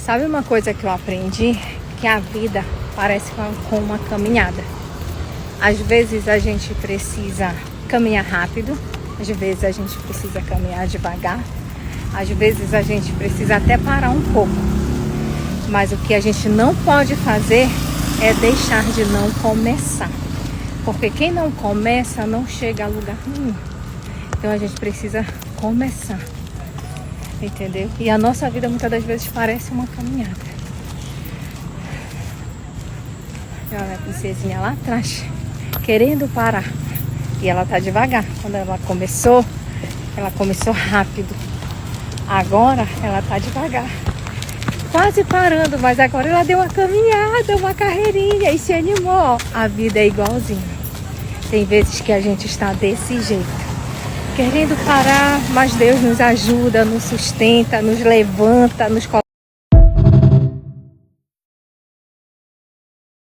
Sabe uma coisa que eu aprendi? Que a vida parece com uma caminhada. Às vezes a gente precisa caminhar rápido, às vezes a gente precisa caminhar devagar, às vezes a gente precisa até parar um pouco. Mas o que a gente não pode fazer é deixar de não começar. Porque quem não começa não chega a lugar nenhum. Então a gente precisa começar. Entendeu? E a nossa vida muitas das vezes parece uma caminhada. Olha a princesinha lá atrás, querendo parar. E ela tá devagar. Quando ela começou rápido. Agora ela tá devagar. Quase parando, mas agora ela deu uma caminhada, uma carreirinha e se animou. A vida é igualzinha. Tem vezes que a gente está desse jeito. Querendo parar, mas Deus nos ajuda, nos sustenta, nos levanta, nos coloca.